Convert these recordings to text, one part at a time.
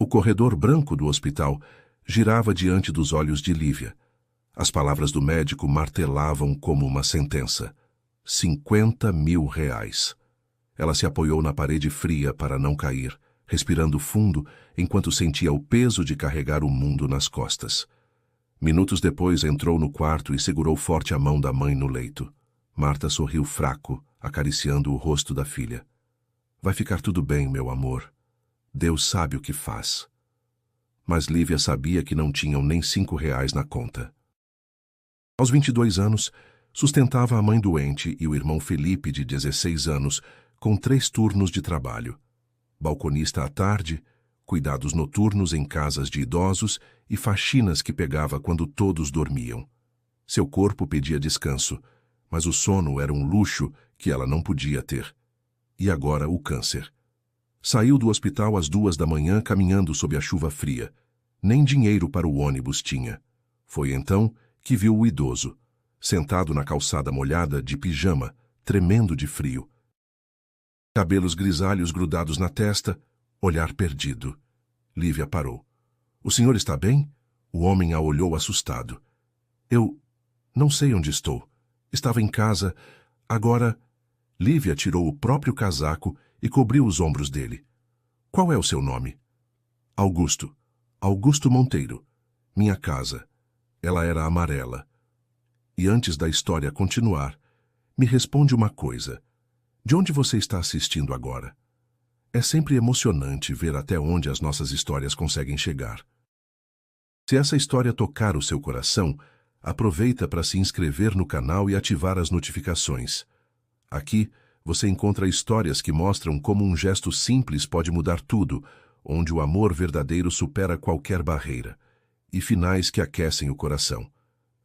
O corredor branco do hospital girava diante dos olhos de Lívia. As palavras do médico martelavam como uma sentença. 50 mil reais. Ela se apoiou na parede fria para não cair, respirando fundo enquanto sentia o peso de carregar o mundo nas costas. Minutos depois entrou no quarto e segurou forte a mão da mãe no leito. Marta sorriu fraco, acariciando o rosto da filha. Vai ficar tudo bem, meu amor. Deus sabe o que faz. Mas Lívia sabia que não tinham nem 5 reais na conta. Aos 22 anos, sustentava a mãe doente e o irmão Felipe, de 16 anos, com 3 turnos de trabalho. Balconista à tarde, cuidados noturnos em casas de idosos e faxinas que pegava quando todos dormiam. Seu corpo pedia descanso, mas o sono era um luxo que ela não podia ter. E agora o câncer. Saiu do hospital às 2 da manhã caminhando sob a chuva fria. Nem dinheiro para o ônibus tinha. Foi então que viu o idoso, sentado na calçada molhada, de pijama, tremendo de frio. Cabelos grisalhos grudados na testa, olhar perdido. Lívia parou. O senhor está bem? O homem a olhou assustado. Eu não sei onde estou. Estava em casa. Agora... Lívia tirou o próprio casaco e cobriu os ombros dele. Qual é o seu nome? Augusto. Augusto Monteiro. Minha casa. Ela era amarela. E antes da história continuar, me responde uma coisa. De onde você está assistindo agora? É sempre emocionante ver até onde as nossas histórias conseguem chegar. Se essa história tocar o seu coração, aproveita para se inscrever no canal e ativar as notificações. Aqui, você encontra histórias que mostram como um gesto simples pode mudar tudo, onde o amor verdadeiro supera qualquer barreira, e finais que aquecem o coração.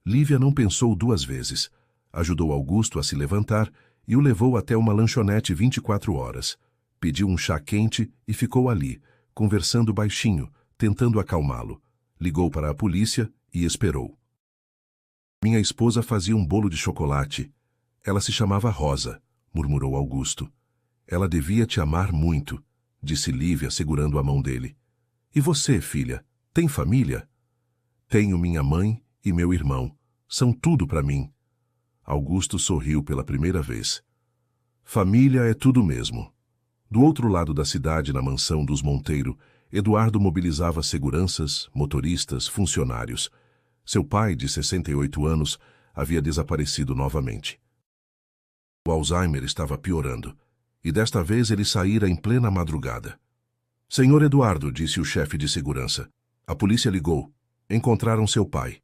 Lívia não pensou 2 vezes. Ajudou Augusto a se levantar e o levou até uma lanchonete 24 horas. Pediu um chá quente e ficou ali, conversando baixinho, tentando acalmá-lo. Ligou para a polícia e esperou. Minha esposa fazia um bolo de chocolate. Ela se chamava Rosa, murmurou Augusto. Ela devia te amar muito, disse Lívia segurando a mão dele. E você, filha, tem família? Tenho minha mãe e meu irmão. São tudo para mim. Augusto sorriu pela primeira vez. Família é tudo mesmo. Do outro lado da cidade, na mansão dos Monteiro, Eduardo mobilizava seguranças, motoristas, funcionários. Seu pai, de 68 anos, havia desaparecido novamente. O Alzheimer estava piorando, e desta vez ele saíra em plena madrugada. Senhor Eduardo, disse o chefe de segurança, a polícia ligou. Encontraram seu pai.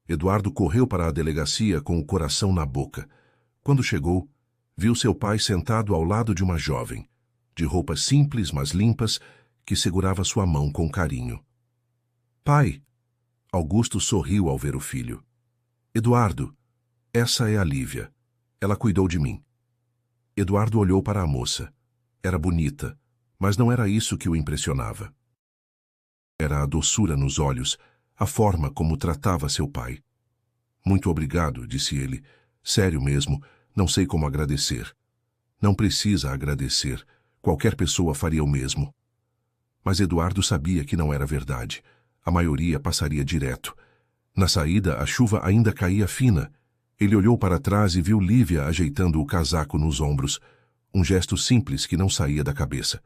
Eduardo correu para a delegacia com o coração na boca. Quando chegou, viu seu pai sentado ao lado de uma jovem, de roupas simples, mas limpas, que segurava sua mão com carinho. Pai! Augusto sorriu ao ver o filho. Eduardo, essa é a Lívia. Ela cuidou de mim. Eduardo olhou para a moça. Era bonita, mas não era isso que o impressionava. Era a doçura nos olhos, a forma como tratava seu pai. Muito obrigado, disse ele. Sério mesmo, não sei como agradecer. Não precisa agradecer. Qualquer pessoa faria o mesmo. Mas Eduardo sabia que não era verdade. A maioria passaria direto. Na saída, a chuva ainda caía fina. Ele olhou para trás e viu Lívia ajeitando o casaco nos ombros, um gesto simples que não saía da cabeça.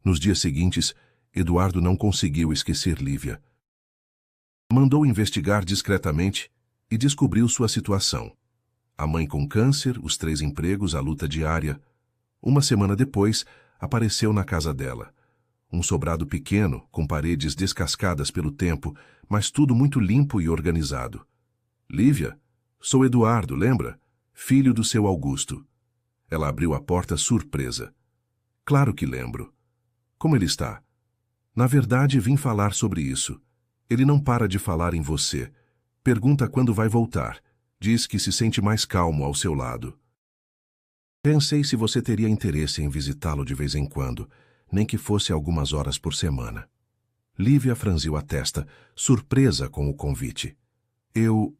Nos dias seguintes, Eduardo não conseguiu esquecer Lívia. Mandou investigar discretamente e descobriu sua situação. A mãe com câncer, os 3 empregos, a luta diária. Uma semana depois, apareceu na casa dela. Um sobrado pequeno, com paredes descascadas pelo tempo, mas tudo muito limpo e organizado. Lívia, sou Eduardo, lembra? Filho do seu Augusto. Ela abriu a porta surpresa. Claro que lembro. Como ele está? Na verdade, vim falar sobre isso. Ele não para de falar em você. Pergunta quando vai voltar. Diz que se sente mais calmo ao seu lado. Pensei se você teria interesse em visitá-lo de vez em quando, nem que fosse algumas horas por semana. Lívia franziu a testa, surpresa com o convite. Eu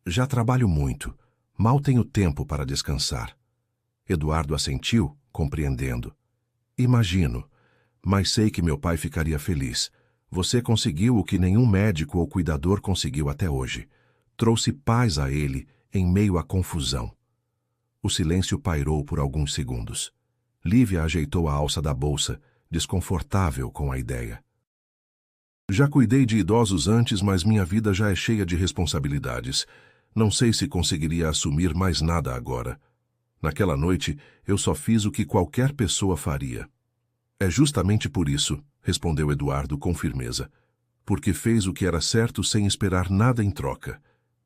já trabalho muito. Mal tenho tempo para descansar. Eduardo assentiu, compreendendo. Imagino, mas sei que meu pai ficaria feliz. Você conseguiu o que nenhum médico ou cuidador conseguiu até hoje. Trouxe paz a ele em meio à confusão. O silêncio pairou por alguns segundos. Lívia ajeitou a alça da bolsa, desconfortável com a ideia. Já cuidei de idosos antes, mas minha vida já é cheia de responsabilidades. Não sei se conseguiria assumir mais nada agora. Naquela noite, eu só fiz o que qualquer pessoa faria. É justamente por isso, respondeu Eduardo com firmeza. Porque fez o que era certo sem esperar nada em troca.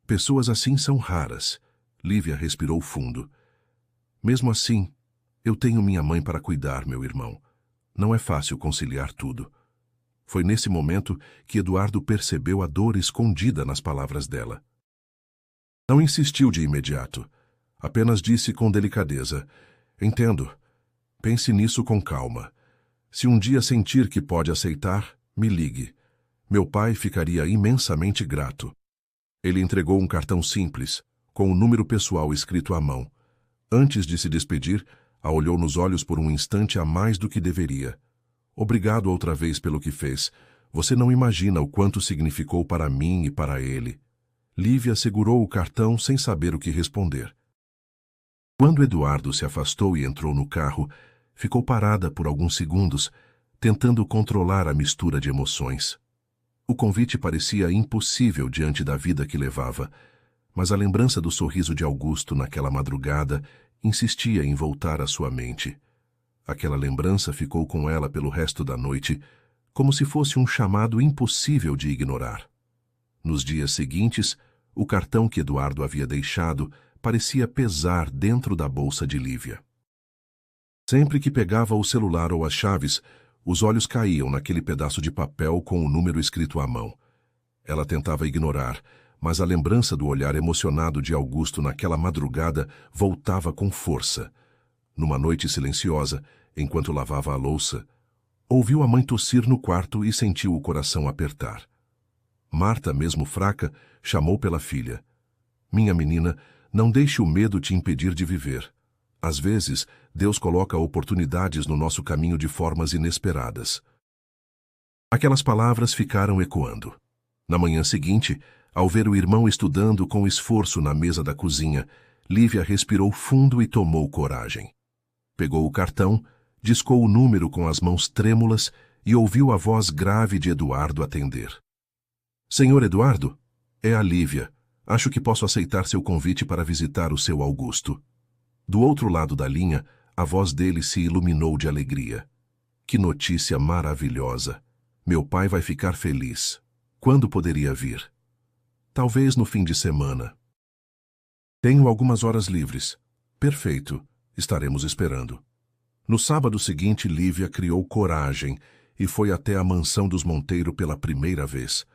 Pessoas assim são raras. Lívia respirou fundo. Mesmo assim, eu tenho minha mãe para cuidar, meu irmão. Não é fácil conciliar tudo. Foi nesse momento que Eduardo percebeu a dor escondida nas palavras dela. Não insistiu de imediato. Apenas disse com delicadeza: Entendo. Pense nisso com calma. Se um dia sentir que pode aceitar, me ligue. Meu pai ficaria imensamente grato. Ele entregou um cartão simples, com o número pessoal escrito à mão. Antes de se despedir, a olhou nos olhos por um instante a mais do que deveria. Obrigado outra vez pelo que fez. Você não imagina o quanto significou para mim e para ele. Lívia segurou o cartão sem saber o que responder. Quando Eduardo se afastou e entrou no carro, ficou parada por alguns segundos, tentando controlar a mistura de emoções. O convite parecia impossível diante da vida que levava, mas a lembrança do sorriso de Augusto naquela madrugada insistia em voltar à sua mente. Aquela lembrança ficou com ela pelo resto da noite, como se fosse um chamado impossível de ignorar. Nos dias seguintes, o cartão que Eduardo havia deixado parecia pesar dentro da bolsa de Lívia. Sempre que pegava o celular ou as chaves, os olhos caíam naquele pedaço de papel com o número escrito à mão. Ela tentava ignorar, mas a lembrança do olhar emocionado de Augusto naquela madrugada voltava com força. Numa noite silenciosa, enquanto lavava a louça, ouviu a mãe tossir no quarto e sentiu o coração apertar. Marta, mesmo fraca, chamou pela filha. Minha menina, não deixe o medo te impedir de viver. Às vezes, Deus coloca oportunidades no nosso caminho de formas inesperadas. Aquelas palavras ficaram ecoando. Na manhã seguinte, ao ver o irmão estudando com esforço na mesa da cozinha, Lívia respirou fundo e tomou coragem. Pegou o cartão, discou o número com as mãos trêmulas e ouviu a voz grave de Eduardo atender. Senhor Eduardo, é a Lívia. Acho que posso aceitar seu convite para visitar o seu Augusto. Do outro lado da linha, a voz dele se iluminou de alegria. Que notícia maravilhosa! Meu pai vai ficar feliz. Quando poderia vir? Talvez no fim de semana. Tenho algumas horas livres. Perfeito. Estaremos esperando. No sábado seguinte, Lívia criou coragem e foi até a mansão dos Monteiro pela primeira vez.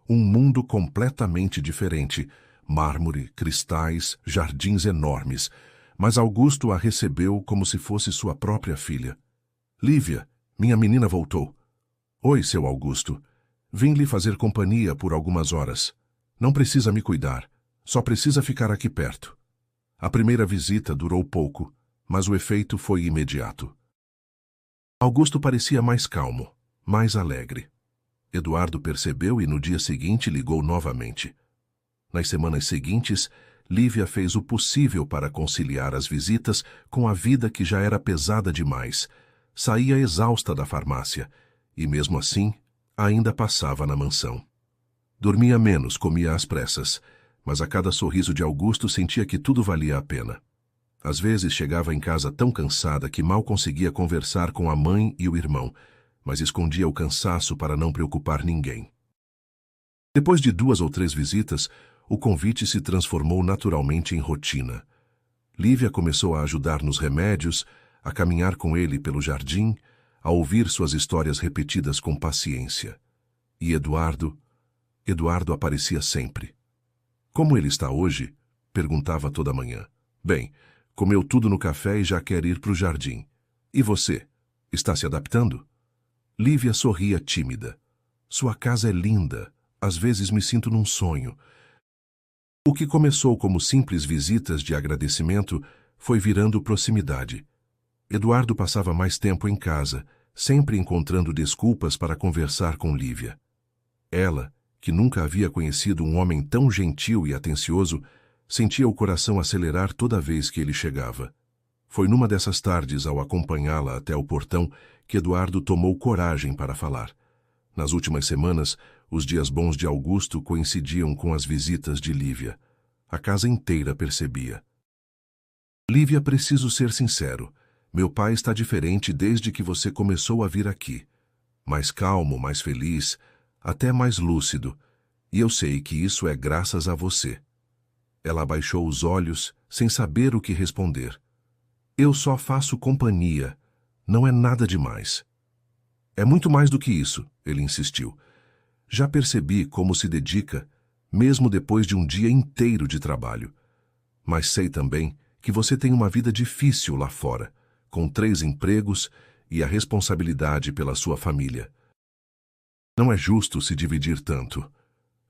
Um mundo completamente diferente. Mármore, cristais, jardins enormes. Mas Augusto a recebeu como se fosse sua própria filha. Lívia, minha menina voltou. Oi, seu Augusto. Vim lhe fazer companhia por algumas horas. Não precisa me cuidar. Só precisa ficar aqui perto. A primeira visita durou pouco, mas o efeito foi imediato. Augusto parecia mais calmo, mais alegre. Eduardo percebeu e no dia seguinte ligou novamente. Nas semanas seguintes, Lívia fez o possível para conciliar as visitas com a vida que já era pesada demais. Saía exausta da farmácia e, mesmo assim, ainda passava na mansão. Dormia menos, comia às pressas, mas a cada sorriso de Augusto sentia que tudo valia a pena. Às vezes chegava em casa tão cansada que mal conseguia conversar com a mãe e o irmão, mas escondia o cansaço para não preocupar ninguém. Depois de 2 ou 3 visitas, o convite se transformou naturalmente em rotina. Lívia começou a ajudar nos remédios, a caminhar com ele pelo jardim, a ouvir suas histórias repetidas com paciência. E Eduardo aparecia sempre. Como ele está hoje? Perguntava toda manhã. Bem, comeu tudo no café e já quer ir para o jardim. E você? Está se adaptando? Lívia sorria tímida. Sua casa é linda. Às vezes me sinto num sonho. O que começou como simples visitas de agradecimento foi virando proximidade. Eduardo passava mais tempo em casa, sempre encontrando desculpas para conversar com Lívia. Ela, que nunca havia conhecido um homem tão gentil e atencioso, sentia o coração acelerar toda vez que ele chegava. Foi numa dessas tardes, ao acompanhá-la até o portão, que Eduardo tomou coragem para falar. Nas últimas semanas, os dias bons de Augusto coincidiam com as visitas de Lívia. A casa inteira percebia. Lívia, preciso ser sincero. Meu pai está diferente desde que você começou a vir aqui. Mais calmo, mais feliz, até mais lúcido. E eu sei que isso é graças a você. Ela abaixou os olhos, sem saber o que responder. Eu só faço companhia. Não é nada demais. É muito mais do que isso, ele insistiu. Já percebi como se dedica, mesmo depois de um dia inteiro de trabalho. Mas sei também que você tem uma vida difícil lá fora, com 3 empregos e a responsabilidade pela sua família. Não é justo se dividir tanto.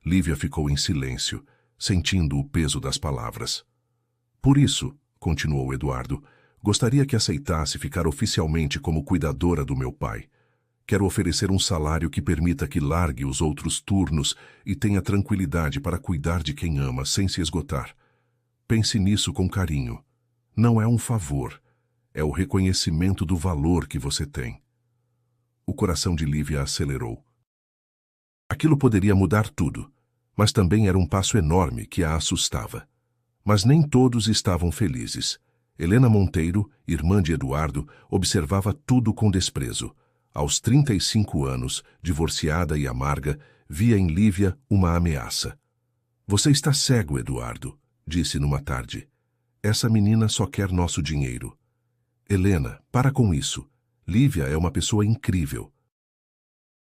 Lívia ficou em silêncio, sentindo o peso das palavras. Por isso, continuou Eduardo, gostaria que aceitasse ficar oficialmente como cuidadora do meu pai. Quero oferecer um salário que permita que largue os outros turnos e tenha tranquilidade para cuidar de quem ama sem se esgotar. Pense nisso com carinho. Não é um favor, é o reconhecimento do valor que você tem. O coração de Lívia acelerou. Aquilo poderia mudar tudo, mas também era um passo enorme que a assustava. Mas nem todos estavam felizes. Helena Monteiro, irmã de Eduardo, observava tudo com desprezo. Aos 35 anos, divorciada e amarga, via em Lívia uma ameaça. Você está cego, Eduardo, disse numa tarde. Essa menina só quer nosso dinheiro. Helena, para com isso. Lívia é uma pessoa incrível.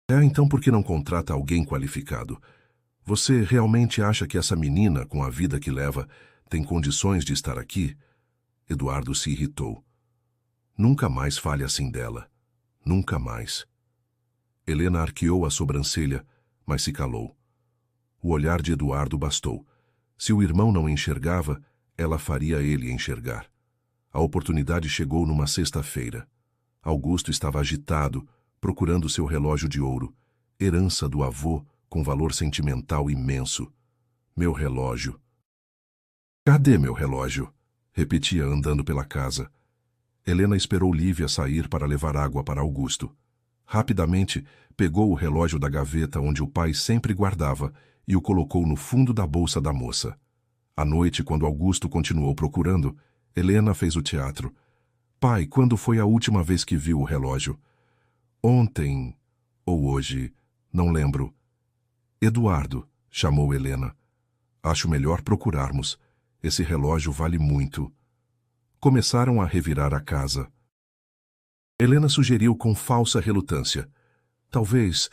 Então por que não contrata alguém qualificado? Você realmente acha que essa menina, com a vida que leva, tem condições de estar aqui? Eduardo se irritou. Nunca mais fale assim dela. Nunca mais. Helena arqueou a sobrancelha, mas se calou. O olhar de Eduardo bastou. Se o irmão não enxergava, ela faria ele enxergar. A oportunidade chegou numa sexta-feira. Augusto estava agitado, procurando seu relógio de ouro, herança do avô com valor sentimental imenso. Meu relógio. Cadê meu relógio? Repetia andando pela casa. Helena esperou Lívia sair para levar água para Augusto. Rapidamente, pegou o relógio da gaveta onde o pai sempre guardava e o colocou no fundo da bolsa da moça. À noite, quando Augusto continuou procurando, Helena fez o teatro. Pai, quando foi a última vez que viu o relógio? Ontem ou hoje, não lembro. Eduardo, chamou Helena. Acho melhor procurarmos. Esse relógio vale muito. Começaram a revirar a casa. Helena sugeriu com falsa relutância. Talvez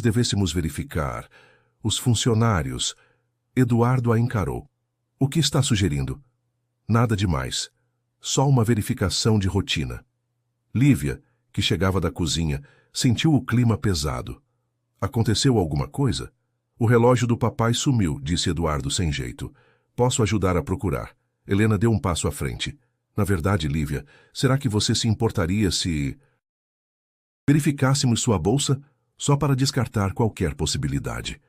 devêssemos verificar. Os funcionários. Eduardo a encarou. O que está sugerindo? Nada demais. Só uma verificação de rotina. Lívia, que chegava da cozinha, sentiu o clima pesado. Aconteceu alguma coisa? O relógio do papai sumiu, disse Eduardo sem jeito. Posso ajudar a procurar. Helena deu um passo à frente. Na verdade, Lívia, será que você se importaria se verificássemos sua bolsa só para descartar qualquer possibilidade?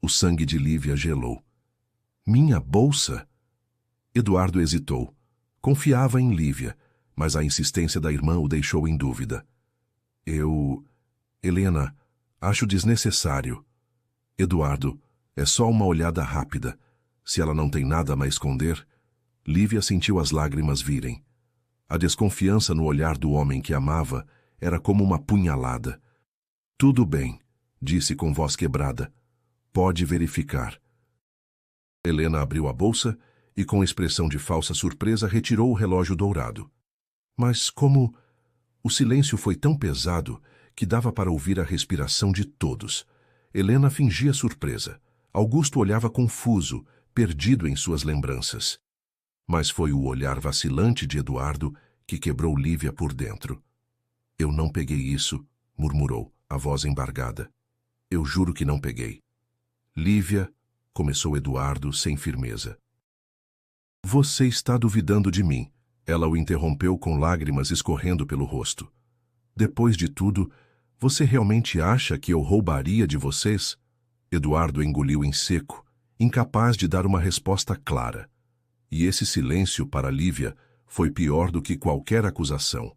O sangue de Lívia gelou. Minha bolsa? Eduardo hesitou. Confiava em Lívia, mas a insistência da irmã o deixou em dúvida. Helena, acho desnecessário. Eduardo, é só uma olhada rápida. Se ela não tem nada a esconder... Lívia sentiu as lágrimas virem. A desconfiança no olhar do homem que amava era como uma punhalada. Tudo bem, disse com voz quebrada. Pode verificar. Helena abriu a bolsa e, com expressão de falsa surpresa, retirou o relógio dourado. Mas como... O silêncio foi tão pesado que dava para ouvir a respiração de todos. Helena fingia surpresa. Augusto olhava confuso, perdido em suas lembranças. Mas foi o olhar vacilante de Eduardo que quebrou Lívia por dentro. Eu não peguei isso, murmurou, a voz embargada. Eu juro que não peguei. Lívia, começou Eduardo sem firmeza. Você está duvidando de mim. Ela o interrompeu com lágrimas escorrendo pelo rosto. Depois de tudo, você realmente acha que eu roubaria de vocês? Eduardo engoliu em seco, incapaz de dar uma resposta clara. E esse silêncio para Lívia foi pior do que qualquer acusação.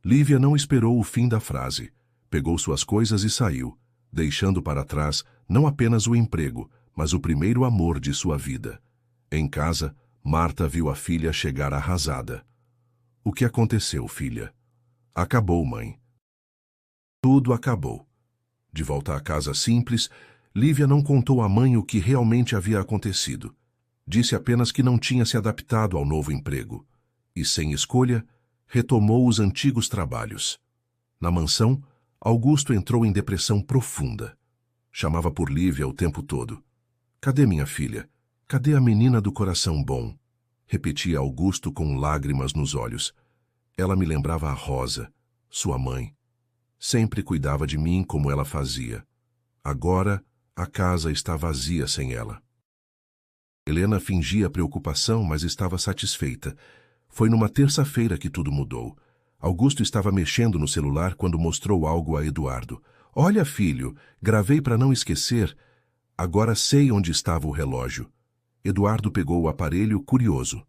Lívia não esperou o fim da frase. Pegou suas coisas e saiu, deixando para trás não apenas o emprego, mas o primeiro amor de sua vida. Em casa, Marta viu a filha chegar arrasada. O que aconteceu, filha? Acabou, mãe. Tudo acabou. De volta à casa simples, Lívia não contou à mãe o que realmente havia acontecido. Disse apenas que não tinha se adaptado ao novo emprego. E, sem escolha, retomou os antigos trabalhos. Na mansão, Augusto entrou em depressão profunda. Chamava por Lívia o tempo todo. Cadê minha filha? Cadê a menina do coração bom? Repetia Augusto com lágrimas nos olhos. Ela me lembrava a Rosa, sua mãe. Sempre cuidava de mim como ela fazia. Agora, a casa está vazia sem ela. Helena fingia preocupação, mas estava satisfeita. Foi numa terça-feira que tudo mudou. Augusto estava mexendo no celular quando mostrou algo a Eduardo. Olha, filho, gravei para não esquecer. Agora sei onde estava o relógio. Eduardo pegou o aparelho curioso.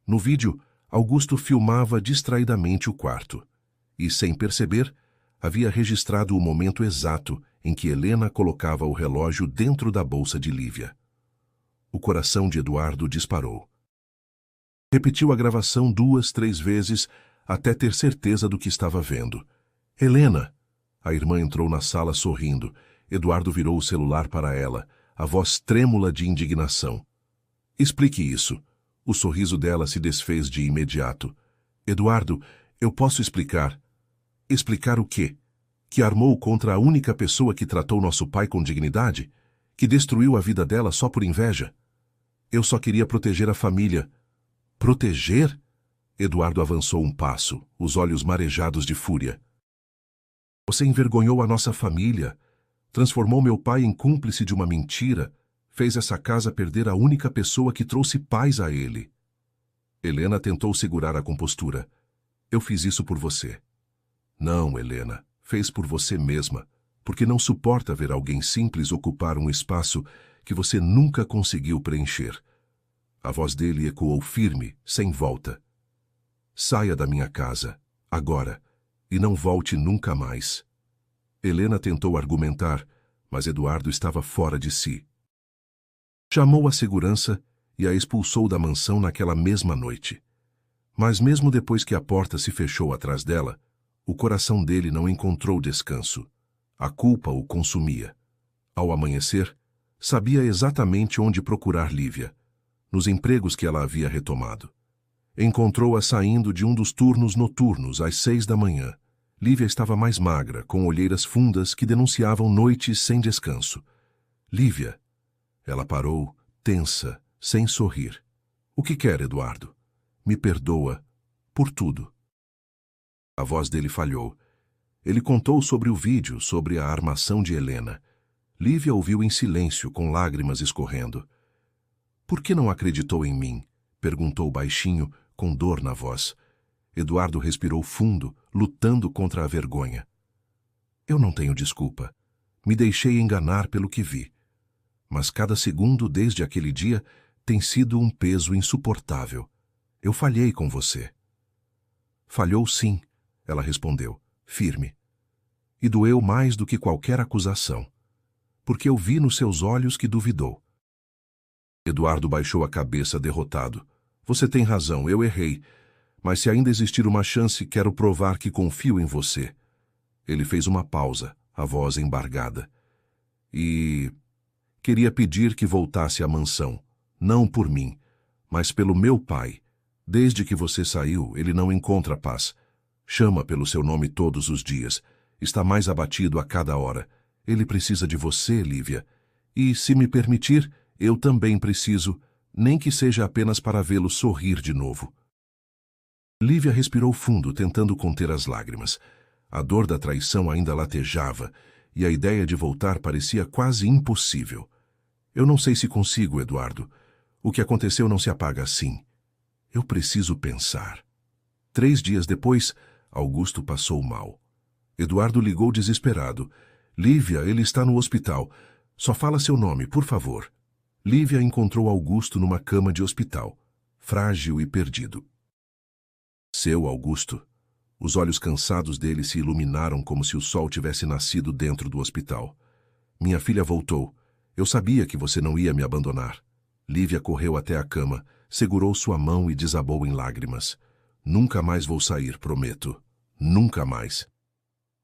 No vídeo, Augusto filmava distraidamente o quarto. E, sem perceber, havia registrado o momento exato em que Helena colocava o relógio dentro da bolsa de Lívia. O coração de Eduardo disparou. Repetiu a gravação 2, 3 vezes, até ter certeza do que estava vendo. Helena! A irmã entrou na sala sorrindo. Eduardo virou o celular para ela, a voz trêmula de indignação. Explique isso. O sorriso dela se desfez de imediato. Eduardo, eu posso explicar. Explicar o quê? Que armou contra a única pessoa que tratou nosso pai com dignidade? Que destruiu a vida dela só por inveja? Eu só queria proteger a família. Proteger? Eduardo avançou um passo, os olhos marejados de fúria. Você envergonhou a nossa família, transformou meu pai em cúmplice de uma mentira, fez essa casa perder a única pessoa que trouxe paz a ele. Helena tentou segurar a compostura. Eu fiz isso por você. Não, Helena, fez por você mesma, porque não suporta ver alguém simples ocupar um espaço que você nunca conseguiu preencher. A voz dele ecoou firme, sem volta. Saia da minha casa, agora, e não volte nunca mais. Helena tentou argumentar, mas Eduardo estava fora de si. Chamou a segurança e a expulsou da mansão naquela mesma noite. Mas mesmo depois que a porta se fechou atrás dela, o coração dele não encontrou descanso. A culpa o consumia. Ao amanhecer, sabia exatamente onde procurar Lívia, nos empregos que ela havia retomado. Encontrou-a saindo de um dos turnos noturnos às 6 da manhã. Lívia estava mais magra, com olheiras fundas que denunciavam noites sem descanso. Lívia! Ela parou, tensa, sem sorrir. O que quer, Eduardo? Me perdoa por tudo. A voz dele falhou. Ele contou sobre o vídeo, sobre a armação de Helena. Lívia ouviu em silêncio, com lágrimas escorrendo. Por que não acreditou em mim? Perguntou baixinho, com dor na voz. Eduardo respirou fundo, lutando contra a vergonha. Eu não tenho desculpa. Me deixei enganar pelo que vi. Mas cada segundo desde aquele dia tem sido um peso insuportável. Eu falhei com você. Falhou sim, ela respondeu, firme. E doeu mais do que qualquer acusação. Porque eu vi nos seus olhos que duvidou. Eduardo baixou a cabeça derrotado. Você tem razão, eu errei. Mas se ainda existir uma chance, quero provar que confio em você. Ele fez uma pausa, a voz embargada. E queria pedir que voltasse à mansão, não por mim, mas pelo meu pai. Desde que você saiu, ele não encontra paz. Chama pelo seu nome todos os dias. Está mais abatido a cada hora. Ele precisa de você, Lívia. E, se me permitir, eu também preciso, nem que seja apenas para vê-lo sorrir de novo. Lívia respirou fundo, tentando conter as lágrimas. A dor da traição ainda latejava, e a ideia de voltar parecia quase impossível. Eu não sei se consigo, Eduardo. O que aconteceu não se apaga assim. Eu preciso pensar. 3 dias depois, Augusto passou mal. Eduardo ligou desesperado. Lívia, ele está no hospital. Só fala seu nome, por favor. Lívia encontrou Augusto numa cama de hospital, frágil e perdido. Seu Augusto. Os olhos cansados dele se iluminaram como se o sol tivesse nascido dentro do hospital. Minha filha voltou. Eu sabia que você não ia me abandonar. Lívia correu até a cama, segurou sua mão e desabou em lágrimas. Nunca mais vou sair, prometo. Nunca mais.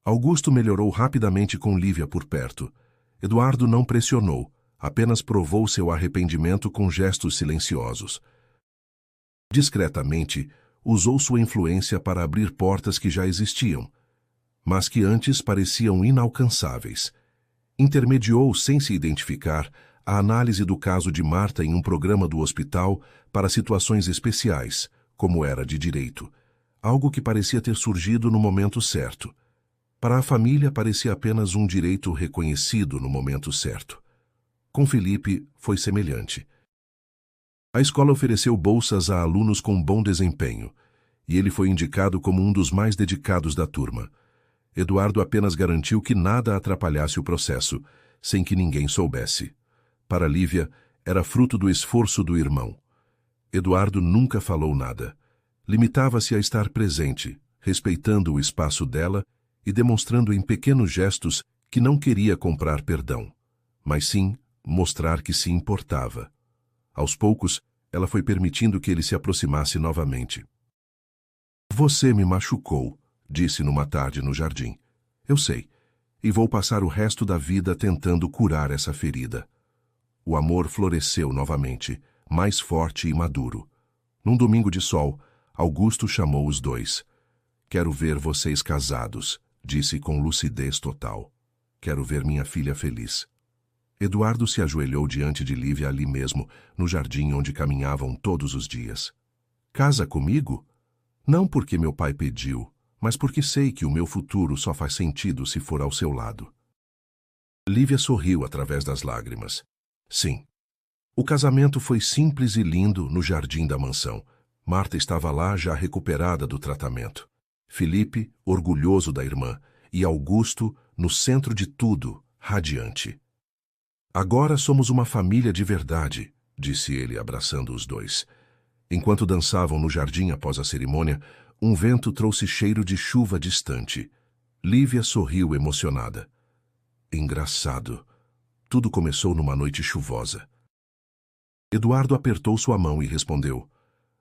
Augusto melhorou rapidamente com Lívia por perto. Eduardo não pressionou, apenas provou seu arrependimento com gestos silenciosos. Discretamente, usou sua influência para abrir portas que já existiam, mas que antes pareciam inalcançáveis. Intermediou, sem se identificar, a análise do caso de Marta em um programa do hospital para situações especiais, como era de direito, algo que parecia ter surgido no momento certo. Para a família, parecia apenas um direito reconhecido no momento certo. Com Felipe, foi semelhante. A escola ofereceu bolsas a alunos com bom desempenho, e ele foi indicado como um dos mais dedicados da turma. Eduardo apenas garantiu que nada atrapalhasse o processo, sem que ninguém soubesse. Para Lívia, era fruto do esforço do irmão. Eduardo nunca falou nada. Limitava-se a estar presente, respeitando o espaço dela e demonstrando em pequenos gestos que não queria comprar perdão, mas sim mostrar que se importava. Aos poucos, ela foi permitindo que ele se aproximasse novamente. Você me machucou, disse numa tarde no jardim. Eu sei, e vou passar o resto da vida tentando curar essa ferida. O amor floresceu novamente, mais forte e maduro. Num domingo de sol, Augusto chamou os dois. Quero ver vocês casados, disse com lucidez total. Quero ver minha filha feliz. Eduardo se ajoelhou diante de Lívia ali mesmo, no jardim onde caminhavam todos os dias. Casa comigo? Não porque meu pai pediu, mas porque sei que o meu futuro só faz sentido se for ao seu lado. Lívia sorriu através das lágrimas. Sim. O casamento foi simples e lindo no jardim da mansão. Marta estava lá já recuperada do tratamento. Felipe, orgulhoso da irmã, e Augusto, no centro de tudo, radiante. Agora somos uma família de verdade, disse ele abraçando os dois. Enquanto dançavam no jardim após a cerimônia, um vento trouxe cheiro de chuva distante. Lívia sorriu emocionada. Engraçado. Tudo começou numa noite chuvosa. Eduardo apertou sua mão e respondeu.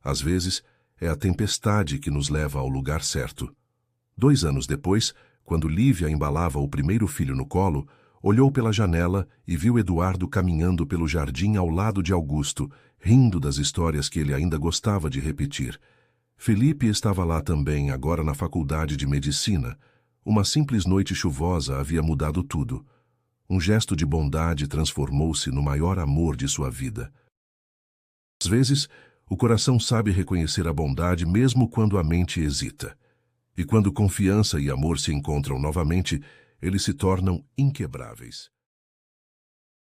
Às vezes, é a tempestade que nos leva ao lugar certo. 2 anos depois, quando Lívia embalava o primeiro filho no colo, olhou pela janela e viu Eduardo caminhando pelo jardim ao lado de Augusto, rindo das histórias que ele ainda gostava de repetir. Felipe estava lá também, agora na faculdade de medicina. Uma simples noite chuvosa havia mudado tudo. Um gesto de bondade transformou-se no maior amor de sua vida. Às vezes, o coração sabe reconhecer a bondade mesmo quando a mente hesita. E quando confiança e amor se encontram novamente, eles se tornam inquebráveis.